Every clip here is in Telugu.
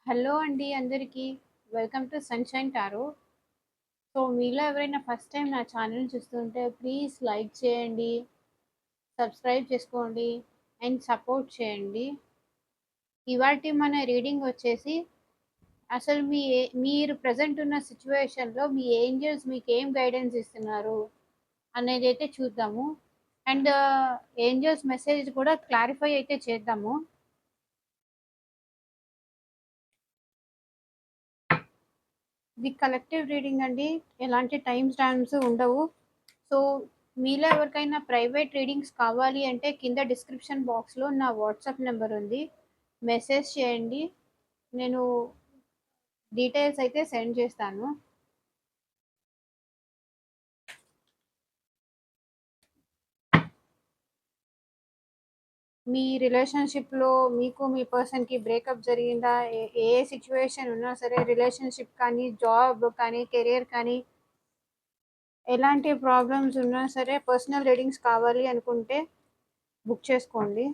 హలో అండి అందరికీ. Welcome to sunshine tarot. So, మీలో ఎవరైనా ఫస్ట్ టైమ్ నా ఛానెల్‌ని చూస్తుంటే ప్లీజ్ లైక్ చేయండి, సబ్స్క్రైబ్ చేసుకోండి అండ్ సపోర్ట్ చేయండి. ఇవాల్టి మన రీడింగ్ వచ్చేసి అసలు మీరు ప్రెజెంట్ ఉన్న సిట్యుయేషన్‌లో మీ ఏంజెల్స్ మీకేం గైడెన్స్ ఇస్తున్నారు అనేదైతే చూద్దాము. అండ్ ఏంజెల్స్ మెసేజ్ కూడా క్లారిఫై అయితే చేద్దాము. ఇది కలెక్టివ్ రీడింగ్ అండి. ఎలాంటి టైమ్ స్టాంప్స్ ఉండవు. సో, మీలో ఎవరికైనా ప్రైవేట్ రీడింగ్స్ కావాలి అంటే కింద డిస్క్రిప్షన్ బాక్స్‌లో నా వాట్సాప్ నెంబర్ ఉంది. మెసేజ్ చేయండి. నేను డీటెయిల్స్ అయితే సెండ్ చేస్తాను. మీ రిలేషన్‌షిప్‌లో మీకు మీ పర్సన్‌కి బ్రేకప్ జరిగిందా? ఏ ఏ సిట్యుయేషన్ ఉన్నా సరే రిలేషన్‌షిప్ కానీ, జాబ్ కానీ, కెరియర్ కానీ ఎలాంటి ప్రాబ్లమ్స్ ఉన్నా సరే పర్సనల్ రీడింగ్స్ కావాలి అనుకుంటే బుక్ చేసుకోండి.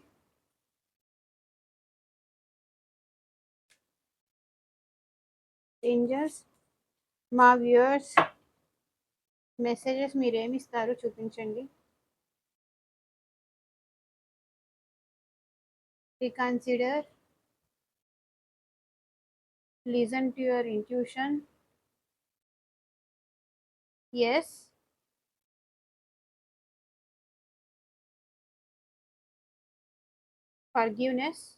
ఏంజెల్స్, మా వ్యూయర్స్ మెసేజెస్ మీరేమిస్తారు చూపించండి. Reconsider, listen to your intuition. Yes, forgiveness,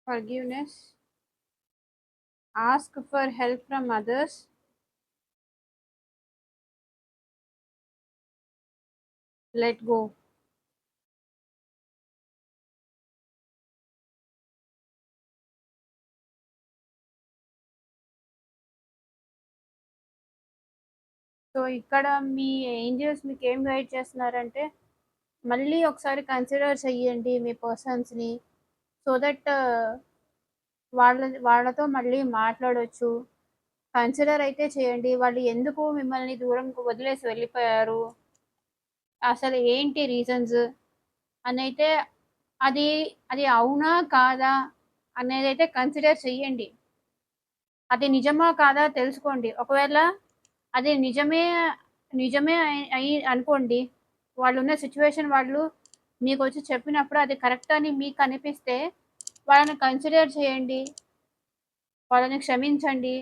forgiveness. Ask for help from others. Let go. So ఇక్కడ మీ ఏంజెల్స్ మీకు ఏం గైడ్ చేస్తున్నారంటే మళ్ళీ ఒకసారి కన్సిడర్ చెయ్యండి మీ పర్సన్స్ని. సో దట్ వాళ్ళతో మళ్ళీ మాట్లాడొచ్చు. కన్సిడర్ అయితే చేయండి. వాళ్ళు ఎందుకు మిమ్మల్ని దూరం వదిలేసి వెళ్ళిపోయారు, అసలు ఏంటి రీజన్స్ అనైతే అది అది అవునా కాదా అనేదైతే కన్సిడర్ చెయ్యండి. అది నిజమా కాదా తెలుసుకోండి. ఒకవేళ అది నిజమే నిజమే అయి అనుకోండి. వాళ్ళున్న సిట్యుయేషన్ వాళ్ళు మీకొచ్చి చెప్పినప్పుడు అది కరెక్ట్ అని మీకనిపిస్తే వాళ్ళని కన్సిడర్ చేయండి. వాళ్ళని క్షమించండి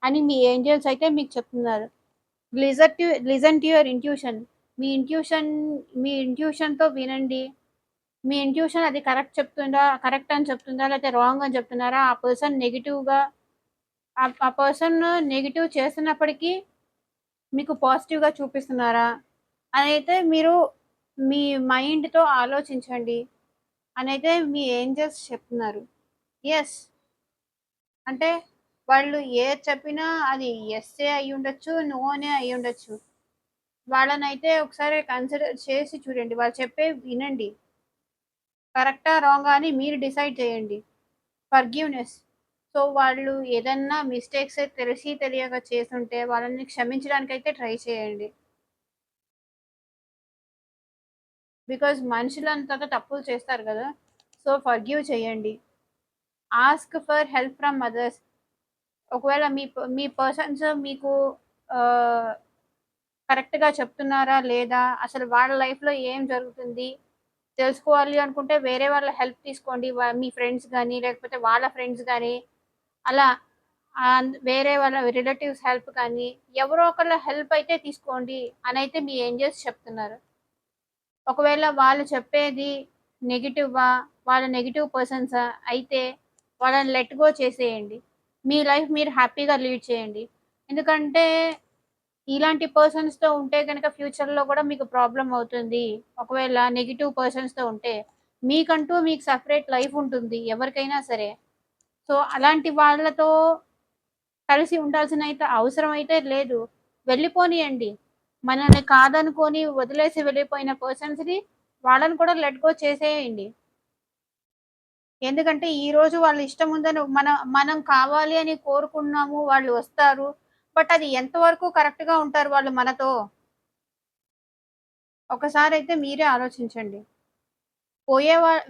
అని మీ ఏంజెల్స్ అయితే మీకు చెప్తున్నారు. Listen to your intuition. మీ ఇంట్యూషన్ మీ ఇంట్యూషన్‌తో వినండి. మీ ఇంట్యూషన్ అది కరెక్ట్ అని చెప్తుందా? లేకపోతే రాంగ్ అని చెప్తున్నారా? ఆ పర్సన్ నెగెటివ్‌గా ఆ పర్సన్ నెగెటివ్ చేస్తున్నప్పటికీ మీకు పాజిటివ్‌గా చూపిస్తున్నారా? అనైతే మీరు మీ మైండ్‌తో ఆలోచించండి అనైతే మీ ఏంజెల్స్ చెప్తున్నారు. యెస్. అంటే వాళ్ళు ఏది చెప్పినా అది యెస్సే అయ్యుండొచ్చు, నో అనే అయ్యుండొచ్చు. వాళ్ళనైతే ఒకసారి కన్సిడర్ చేసి చూడండి. వాళ్ళు చెప్పేవి వినండి. కరెక్టా? రాంగా? అని మీరు డిసైడ్ చేయండి. ఫర్‌గివ్‌నెస్. సో, వాళ్ళు ఏదన్నా మిస్టేక్స్ తెలిసి తెలియక చేసుంటే వాళ్ళని క్షమించడానికైతే ట్రై చేయండి. బికాజ్ మనుషులంతా తప్పులు చేస్తారు గదా! సో, ఫర్‌గివ్ చేయండి. Ask for help from others. ఒకవేళ మీ పర్సన్స్ మీకు ఆహ్, కరెక్ట్‌గా చెప్తున్నారా? లేదా? అసలు వాళ్ళ లైఫ్‌లో ఏం జరుగుతుంది? తెలుసుకోవాలి అనుకుంటే వేరే వాళ్ళ హెల్ప్ తీసుకోండి. మీ ఫ్రెండ్స్ గాని, లేకపోతే వాళ్ళ ఫ్రెండ్స్ గాని అలా వేరే వాళ్ళ రిలేటివ్స్ హెల్ప్ కానీ, ఎవరో ఒకళ్ళ హెల్ప్ అయితే తీసుకోండి అనైతే మీ ఏంజెల్స్ చెప్తున్నారు. ఒకవేళ వాళ్ళు చెప్పేది నెగెటివా, వాళ్ళ నెగెటివ్ పర్సన్సా అయితే వాళ్ళని లెట్ గో చేసేయండి. మీ లైఫ్ మీరు హ్యాపీగా లీడ్ చేయండి. ఎందుకంటే ఇలాంటి పర్సన్స్‌తో ఉంటే గనక ఫ్యూచర్‌లో కూడా మీకు ప్రాబ్లమ్ అవుతుంది. ఒకవేళ నెగెటివ్ పర్సన్స్‌తో ఉంటే. మీకు సెపరేట్ లైఫ్ ఉంటుంది ఎవరికైనా సరే. సో, అలాంటి వాళ్ళతో కలిసి ఉండాల్సిన అవసరం అయితే లేదు. వెళ్ళిపోనియండి. మనల్ని కాదనుకోని వదిలేసి వెళ్ళిపోయిన పర్సన్స్‌ని వాళ్ళని కూడా లెట్ గో చేసేయండి. ఎందుకంటే ఈరోజు వాళ్ళ ఇష్టం ఉందని మనం కావాలి అని కోరుకున్నాము. వాళ్ళు వస్తారు. బట్ అది ఎంతవరకు కరెక్ట్‌గా ఉంటారు వాళ్ళు మనతో? ఒకసారయితే మీరే ఆలోచించండి.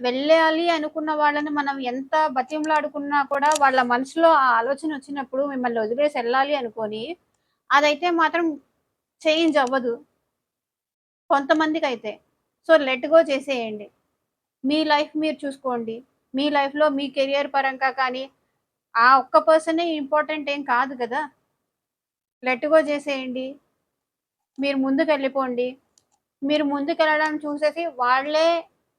వెళ్ళాలి అనుకున్న వాళ్ళని మనం ఎంత బతిమలాడుకున్నా కూడా వాళ్ళ మనసులో ఆ ఆలోచనొచ్చినప్పుడు మిమ్మల్ని వదిలేసి ఎళ్ళాలి అనుకోని, అదైతే మాత్రం చేంజ్ అవ్వదు కొంతమందికైతే. సో, లెట్ గో చేసేయండి. మీ లైఫ్ మీరు చూసుకోండి. మీ లైఫ్‌లో మీ కెరియర్ పరంగా కానీ, ఆ ఒక్క పర్సనే ఇంపార్టెంట్ ఏం కాదు గదా! లెట్ గో చేసేయండి. మీరు ముందుకెళ్ళిపోండి. మీరు ముందుకెళ్ళడం చూసేసి వాళ్ళే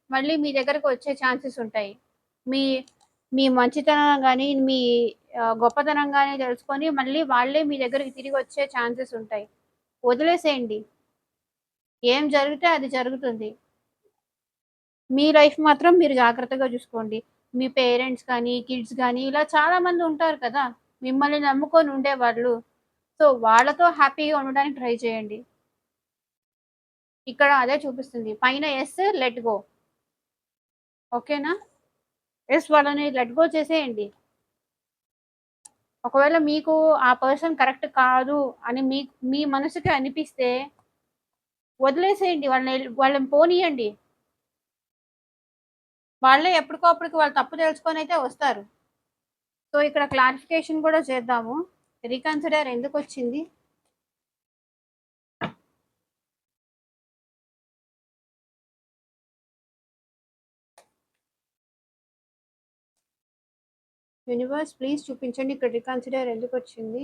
మళ్ళీ మీ దగ్గరకి వచ్చే ఛాన్సెస్ ఉంటాయి. మీ మీ మంచితనం గాని, మీ గొప్పతనం గాని తెలుసుకొని మళ్ళీ వాళ్ళే మీ దగ్గరికి తిరిగొచ్చే ఛాన్సెస్ ఉంటాయి. వదిలేసేయండి. ఏం జరిగితే అది జరుగుతుంది. మీ లైఫ్ మాత్రం మీరు జాగ్రత్తగా చూసుకోండి. మీ పేరెంట్స్ కానీ, కిడ్స్ గానీ ఇలా చాలా మంది ఉంటారు కదా! మిమ్మల్ని నమ్ముకొని ఉండేవాళ్ళు. సో, వాళ్ళతో హ్యాపీగా ఉండడానికి ట్రై చేయండి. ఇక్కడ అదే చూపిస్తుంది. పైన యెస్, లెట్ గో. ఓకేనా? యెస్ వాళ్ళని లెట్ గో చేసేయండి. ఒకవేళ మీకు ఆ పర్సన్ కరెక్ట్ కాదు అని మీ మనసుకి అనిపిస్తే వదిలేసేయండి. వాళ్ళని పోనీయండి. వాళ్ళే ఎప్పటికో అప్పటికి వాళ్ళు తప్పు తెలుసుకొనైతే వస్తారు. సో, ఇక్కడ క్లారిఫికేషన్ కూడా చేద్దాము. రీకన్సిడర్ ఎందుకొచ్చింది? యూనివర్స్ ప్లీజ్ చూపించండి ఇక్కడ రీకన్సిడర్ ఎందుకొచ్చింది?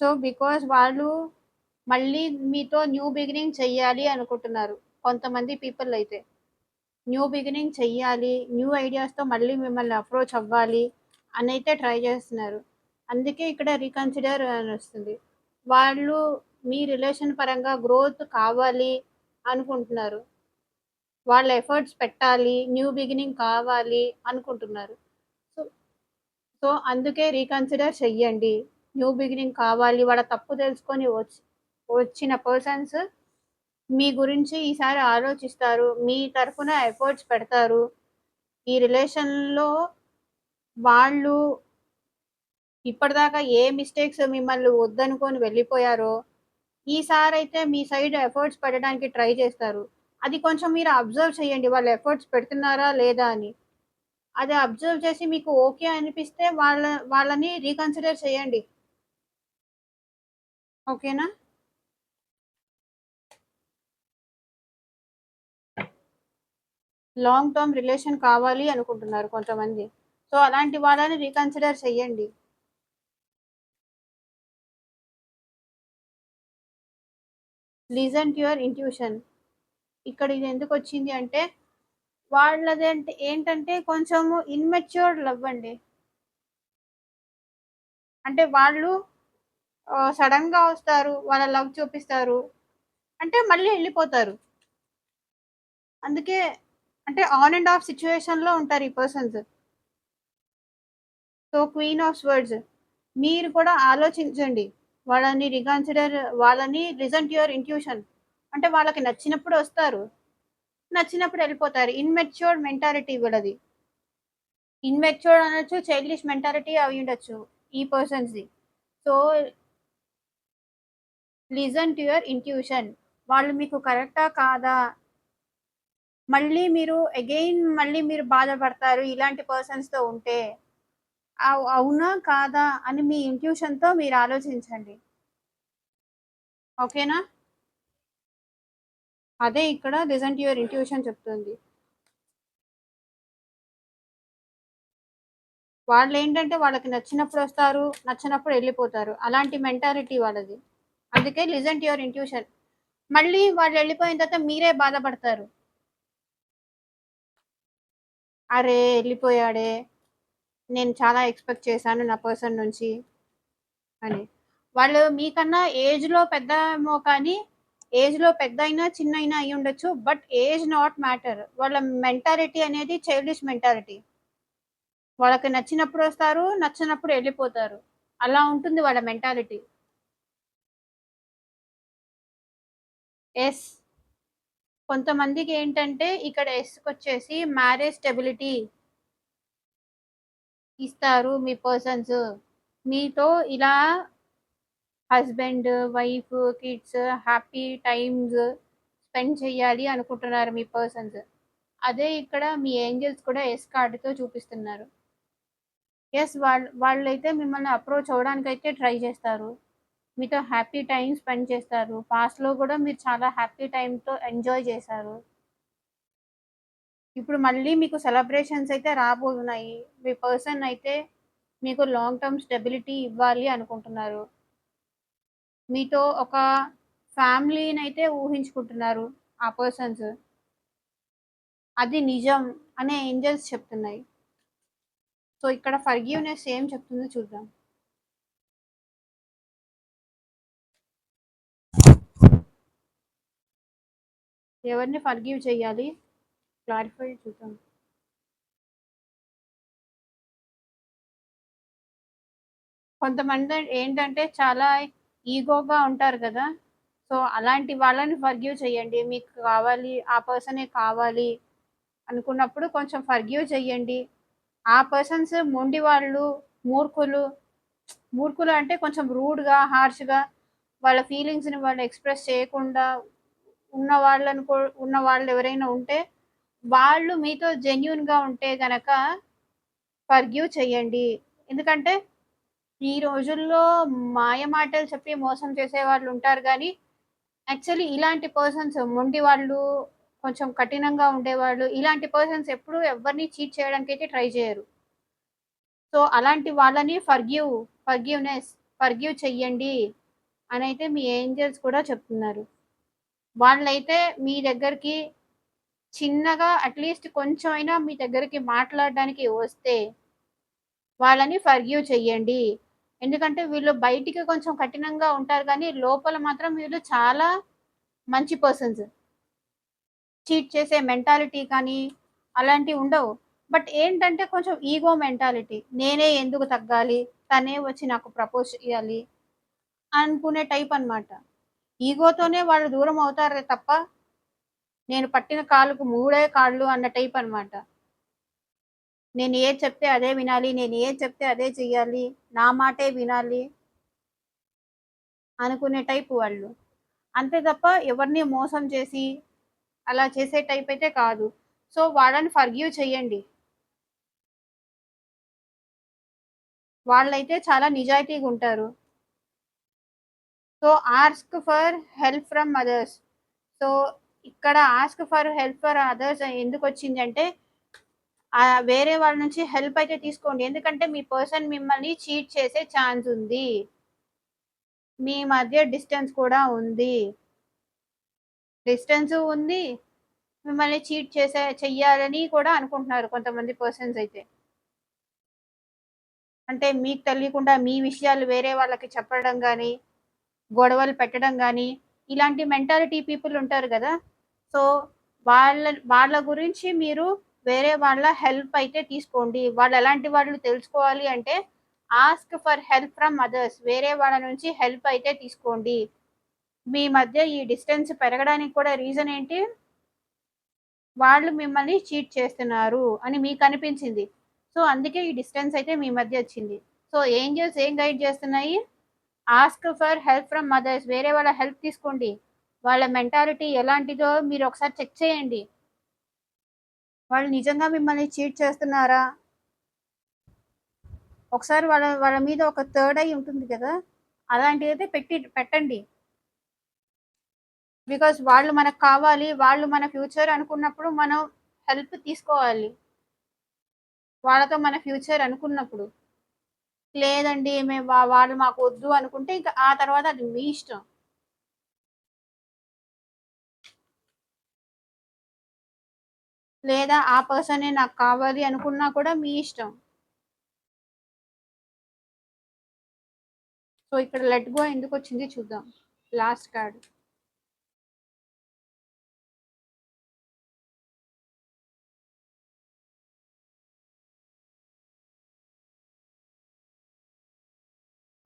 సో, బికాజ్ వాళ్ళు మళ్ళీ మీతో న్యూ బిగినింగ్ చెయ్యాలి అనుకుంటున్నారు. కొంతమంది పీపుల్ అయితే. న్యూ బిగినింగ్ చెయ్యాలి. న్యూ ఐడియాస్‌తో మళ్ళీ మిమ్మల్ని అప్రోచ్ అవ్వాలి అనైతే ట్రై చేస్తున్నారు. అందుకే ఇక్కడ రీకన్సిడర్ అనొస్తుంది. వాళ్ళు మీ రిలేషన్ పరంగా గ్రోత్ కావాలి అనుకుంటున్నారు. వాళ్ళు ఎఫర్ట్స్ పెట్టాలి. న్యూ బిగినింగ్ కావాలి అనుకుంటున్నారు. సో సో, అందుకే రీకన్సిడర్ చెయ్యండి. న్యూ బిగినింగ్ కావాలి. వాళ్ళ తప్పు తెలుసుకొని వచ్చిన పర్సన్స్ మీ గురించి ఈసారి ఆలోచిస్తారు. మీ తరఫున ఎఫర్ట్స్ పెడతారు. ఈ రిలేషన్‌లో వాళ్ళు ఇప్పటిదాకా ఏ మిస్టేక్స్ మిమ్మల్ని వద్దనుకోని వెళ్ళిపోయారో, ఈసారైతే మీ సైడ్ ఎఫర్ట్స్ పెట్టడానికి ట్రై చేస్తారు. అది కొంచెం మీరు అబ్జర్వ్ చేయండి. వాళ్ళు ఎఫర్ట్స్ పెడుతున్నారా లేదా అని. అది అబ్జర్వ్ చేసి మీకు ఓకే అనిపిస్తే వాళ్ళని రీకన్సిడర్ చేయండి. ఓకేనా? లాంగ్ టర్మ్ రిలేషన్ కావాలి అనుకుంటున్నారు కొంతమంది. సో, అలాంటి వాళ్ళని రీకన్సిడర్ చేయండి. Listen to your intuition. ఇక్కడ ఇది ఎందుకొచ్చింది అంటే, వాళ్ళదంటే ఏంటంటే కొంచెము ఇమ్మెచ్యూర్డ్ లవ్ అండి. అంటే వాళ్ళు సడెన్‌గా వస్తారు. వాళ్ళ లవ్ చూపిస్తారు. అంటే మళ్ళీ ఎళ్ళిపోతారు. అందుకే అంటే ఆన్ అండ్ ఆఫ్ సిట్యుయేషన్‌లో ఉంటారు ఈ persons. So, queen of swords. మీరు కూడా ఆలోచించండి. వాళ్ళని లిజన్ టు యువర్ ఇంట్యూషన్. అంటే వాళ్ళకి నచ్చినప్పుడు వస్తారు. నచ్చినప్పుడు ఎళ్ళిపోతారు. ఇమ్మెచ్యూర్డ్ మెంటాలిటీ వీళ్ళది. ఇమ్మెచ్యూర్డ్ అనొచ్చు, చైల్డిష్ మెంటాలిటీ అయ్యుండొచ్చు ఈ పర్సన్స్‌ది. So, listen to your intuition. వాళ్ళు మీకు కరెక్టా? కాదా? మళ్ళీ మీరు బాధపడతారు ఇలాంటి పర్సన్స్‌తో ఉంటే. అవునా? కాదా? అని మీ ఇంట్యూషన్‌తో మీరు ఆలోచించండి. ఓకేనా? అదే ఇక్కడ లిజన్ టు యువర్ ఇంట్యూషన్ చెప్తుంది. వాళ్ళేంటంటే వాళ్ళకి నచ్చినప్పుడొస్తారు, నచ్చనప్పుడు ఎళ్ళిపోతారు. అలాంటి మెంటాలిటీ వాళ్ళది. అందుకే లిజన్ టు యువర్ ఇంట్యూషన్. మళ్ళీ వాళ్ళెళ్ళిపోయిన తర్వాత మీరే బాధపడతారు. అరే! ఎళ్ళిపోయాడే! నేను చాలా ఎక్స్‌పెక్ట్ చేశాను నా పర్సన్ నుంచి అని. వాళ్ళు మీకన్నా ఏజ్‌లో పెద్దేమో కానీ, ఏజ్‌లో పెద్దయినా, చిన్నయినా అయ్యుండొచ్చు. But age not matter. వాళ్ళ మెంటాలిటీ అనేది చైల్డిష్ మెంటాలిటీ. వాళ్ళకి నచ్చినప్పుడొస్తారు, నచ్చనప్పుడు ఎళ్ళిపోతారు. అలా ఉంటుంది వాళ్ళ మెంటాలిటీ. యెస్. కొంతమందికేంటంటే ఇక్కడ ఎస్‌కొచ్చేసి మ్యారేజ్ స్టెబిలిటీ ఇస్తారు మీ పర్సన్స్. మీతో ఇలా husband, wife, kids happy times spend చేయాలి అనుకుంటున్నారు మీ పర్సన్స్. అదే ఇక్కడ మీ ఏంజెల్స్ కూడా యెస్ కార్డ్‌తో చూపిస్తున్నారు. యెస్ వాళ్ళైతే మిమ్మల్ని అప్రోచ్ అవ్వడానికైతే ట్రై చేస్తారు. మీతో హ్యాపీ టైమ్ స్పెండ్ చేస్తారు. పాస్ట్‌లో గూడా మీరు చాలా హ్యాపీ టైమ్‌తో ఎంజాయ్ చేశారు. ఇప్పుడు మళ్ళీ మీకు సెలబ్రేషన్స్ అయితే రాబోతున్నాయి. మీ పర్సన్ అయితే మీకు లాంగ్ టర్మ్ స్టెబిలిటీ ఇవ్వాలి అనుకుంటున్నారు. మీతో ఒక ఫ్యామిలీనైతే ఊహించుకుంటున్నారు ఆ పర్సన్స్. అది నిజం అనే ఏంజెల్స్ చెప్తున్నాయి. సో, ఇక్కడ ఫర్‌గివ్‌నెస్ ఏం చెప్తుందో చూద్దాం. ఎవరిని ఫర్‌గివ్ చేయాలి? క్లారిఫై చూద్దాం. కొంతమంది ఏంటంటే చాలా ఈగోగా ఉంటారు కదా! సో, అలాంటి వాళ్ళని ఫర్‌గివ్ చేయండి. మీకు కావాలి, ఆ పర్సనే కావాలి అనుకున్నప్పుడు కొంచెం ఫర్‌గివ్ చేయండి. ఆ పర్సన్స్ మొండివాళ్ళు, మూర్ఖులు, మూర్ఖులు అంటే కొంచెం రూడ్‌గా, హార్ష్‌గా వాళ్ళ ఫీలింగ్స్‌ని వాళ్ళు ఎక్స్‌ప్రెస్ చేయకుండా ఉన్న వాళ్ళని ఉన్న వాళ్ళెవరైనా ఉంటే, వాళ్ళు మీతో జెన్యూన్‌గా ఉంటే గనక ఫర్‌గివ్ చేయండి. ఎందుకంటే ఈ రోజుల్లో మాయ మాటలు చెప్పి మోసం చేసేవాళ్ళుంటారు గానీ, యాక్చువల్లీ ఇలాంటి పర్సన్స్ మొండివాళ్ళు, కొంచెం కఠినంగా ఉండేవాళ్ళు, ఇలాంటి పర్సన్స్ ఎప్పుడూ ఎవ్వరిని చీట్ చేయడానికైతే ట్రై చేయరు. సో, అలాంటి వాళ్ళని ఫర్‌గివ్ చెయ్యండి అనైతే మీ ఏంజెల్స్ కూడా చెప్తున్నారు. వాళ్ళైతే మీ దగ్గరికి చిన్నగా అట్‌లీస్ట్ కొంచెమైనా మీ దగ్గరికి మాట్లాడడానికి వస్తే వాళ్ళని ఫర్‌గివ్ చెయ్యండి. ఎందుకంటే వీళ్ళు బయటికి కొంచెం కఠినంగా ఉంటారు గానీ, లోపల మాత్రం వీళ్ళు చాలా మంచి పర్సన్స్. చీట్ చేసే మెంటాలిటీ కానీ, అలాంటివుండవు. బట్ ఏంటంటే కొంచెం ఈగో మెంటాలిటీ. నేనే ఎందుకు తగ్గాలి? తనే వచ్చి నాకు ప్రపోజ్ చేయాలి అనుకునే టైప్ అన్నమాట. ఈగోతోనే వాళ్ళు దూరం అవుతారే తప్ప, నేను పట్టిన కాలుకు మూడే కాళ్ళు అన్న టైప్ అన్నమాట. నేను ఏది చెప్తే అదే వినాలి. నేను ఏది చెప్తే అదే చెయ్యాలి. నా మాటే వినాలి అనుకునే టైప్ వాళ్ళు. అంతే తప్ప ఎవరిని మోసం చేసి, అలా చేసే టైప్ అయితే కాదు. సో, వాళ్ళని ఫర్‌గివ్ చేయండి. వాళ్ళైతే చాలా నిజాయితీగుంటారు. So, ask for help from others. So, ఇక్కడ ask for help for others ఎందుకొచ్చిందంటే, వేరే వాళ్ళ నుంచి హెల్ప్ అయితే తీసుకోండి. ఎందుకంటే, మీ పర్సన్ మిమ్మల్ని చీట్ చేసే ఛాన్స్ ఉంది. మీ మధ్య డిస్టెన్స్ కూడా ఉంది. డిస్టెన్సు ఉంది. మిమ్మల్ని చీట్ చెయ్యాలని కూడా అనుకుంటున్నారు కొంతమంది పర్సన్స్ అయితే. అంటే మీకు తెలియకుండా మీ విషయాలు వేరే వాళ్ళకి చెప్పడం గాని, గొడవలు పెట్టడం గాని, ఇలాంటి మెంటాలిటీ పీపుల్ ఉంటారు గదా! సో, వాళ్ళ వాళ్ళ గురించి మీరు వేరే వాళ్ళ హెల్ప్ అయితే తీసుకోండి. వాళ్ళెలాంటి వాళ్ళు తెలుసుకోవాలి అంటే, ask for help from others. వేరే వాళ్ళ నుంచి హెల్ప్ అయితే తీసుకోండి. మీ మధ్య ఈ డిస్టెన్స్ పెరగడానికి కూడా రీజన్ ఏంటి? వాళ్ళు మిమ్మల్ని చీట్ చేస్తున్నారు అని మీకనిపించింది. సో, అందుకే ఈ డిస్టెన్స్ అయితే మీ మధ్య ఒచ్చింది. సో, ఏంజెల్స్ ఏం గైడ్ చేస్తున్నాయి? Ask for help from others. వేరే వాళ్ళ హెల్ప్ తీసుకోండి. వాళ్ళ మెంటాలిటీ ఎలాంటిదో మీరొకసారి చెక్ చేయండి. వాళ్ళు నిజంగా మిమ్మల్ని చీట్ చేస్తున్నారా? ఒకసారి వాళ్ళ వాళ్ళ మీద ఒక థర్డ్ ఐ ఉంటుంది కదా! అలాంటిదైతే పెట్టండి. బికాజ్ వాళ్ళు మనకు కావాలి. వాళ్ళు మన ఫ్యూచర్ అనుకున్నప్పుడు మనం హెల్ప్ తీసుకోవాలి. వాళ్ళతో మన ఫ్యూచర్ అనుకున్నప్పుడు. లేదండి మేము వాళ్ళు మాకు వద్దు అనుకుంటే ఇంక ఆ తర్వాత అది మీ ఇష్టం. లేదా ఆ పర్సనే నాకు కావాలి అనుకున్నా కూడా మీ ఇష్టం. సో, ఇక్కడ లెట్ గో ఎందుకొచ్చింది చూద్దాం. Last card.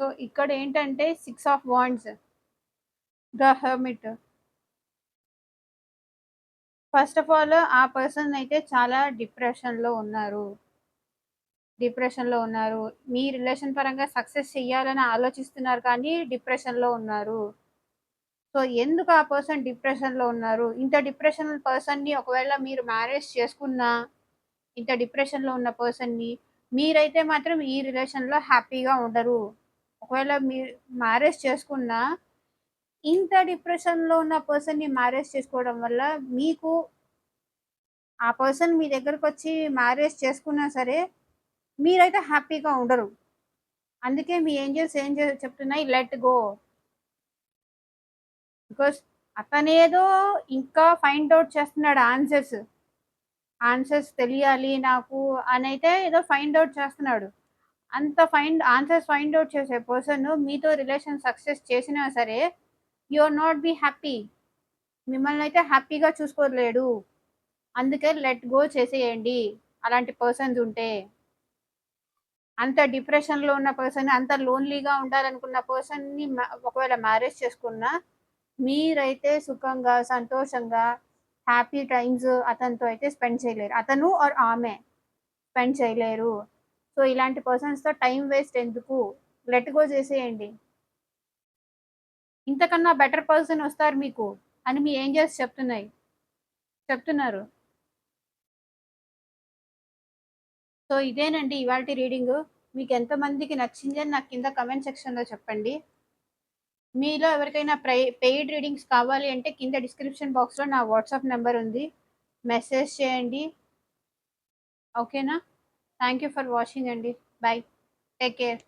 సో, ఇక్కడేంటంటే 6 of wands, the hermit. First of all ఆ పర్సన్ అయితే చాలా డిప్రెషన్‌లో ఉన్నారు. డిప్రెషన్‌లో ఉన్నారు. మీ రిలేషన్ పరంగా సక్సెస్ చెయ్యాలని ఆలోచిస్తున్నారు కానీ డిప్రెషన్‌లో ఉన్నారు. సో, ఎందుకు ఆ పర్సన్ డిప్రెషన్‌లో ఉన్నారు? ఇంత డిప్రెషనల్ పర్సన్‌ని ఒకవేళ మీరు మ్యారేజ్ చేసుకున్నా, ఇంత డిప్రెషన్‌లో ఉన్న పర్సన్‌ని మీరైతే మాత్రం ఈ రిలేషన్‌లో హ్యాపీగా ఉండరు. ఒకవేళ మీరు మ్యారేజ్ చేసుకున్నా, ఇంత డిప్రెషన్‌లో ఉన్న పర్సన్‌ని మ్యారేజ్ చేసుకోవడం వల్ల మీకు ఆ పర్సన్ మీ దగ్గరకొచ్చి మ్యారేజ్ చేసుకున్నా సరే, మీరైతే హ్యాపీగా ఉండరు. అందుకే మీ ఏంజెల్స్ చెప్తున్నాయి లెట్ గో. బికాజ్ అతనేదో ఇంకా ఫైండ్ ఔట్ చేస్తున్నాడు ఆన్సర్స్. ఆన్సర్స్ తెలియాలి నాకు అనైతే ఏదో ఫైండ్ ఔట్ చేస్తున్నాడు. అంత ఆన్సర్స్ ఫైండ్ ఔట్ చేసే పర్సన్ మీతో రిలేషన్ సక్సెస్ చేసినా సరే, you are not be happy. మిమ్మల్నయితే హ్యాపీగా చూసుకోలేడు. అందుకే లెట్ గో చేసేయండి. అలాంటి పర్సన్స్ ఉంటే. అంత డిప్రెషన్‌లో ఉన్న పర్సన్, అంత లోన్‌లీగా ఉండాలనుకున్న పర్సన్‌ని ఒకవేళ మ్యారేజ్ చేసుకున్నా, మీరైతే సుఖంగా, సంతోషంగా, హ్యాపీ టైమ్స్ అతనితో అయితే స్పెండ్ చేయలేరు. అతను ఆర్ ఆమె స్పెండ్ చేయలేరు. సో, ఇలాంటి పర్సన్స్‌తో టైమ్ వేస్ట్ ఎందుకు? లెట్ గో చేసేయండి. ఇంతకన్నా బెటర్ పర్సన్ వస్తారు మీకు అని మీ ఏంజెల్స్ చెప్తున్నారు. సో, ఇదేనండి ఇవాల్టి రీడింగు. మీకెంతమందికి నచ్చింది అని నాకు కింద కామెంట్ సెక్షన్‌లో చెప్పండి. మీలో ఎవరికైనా పెయిడ్ రీడింగ్స్ కావాలి అంటే కింద డిస్క్రిప్షన్ బాక్స్‌లో నా వాట్సాప్ నంబర్ ఉంది. మెసేజ్ చేయండి. ఓకేనా? థాంక్ యూ ఫర్ వాచింగ్ అండి. బై. Take care.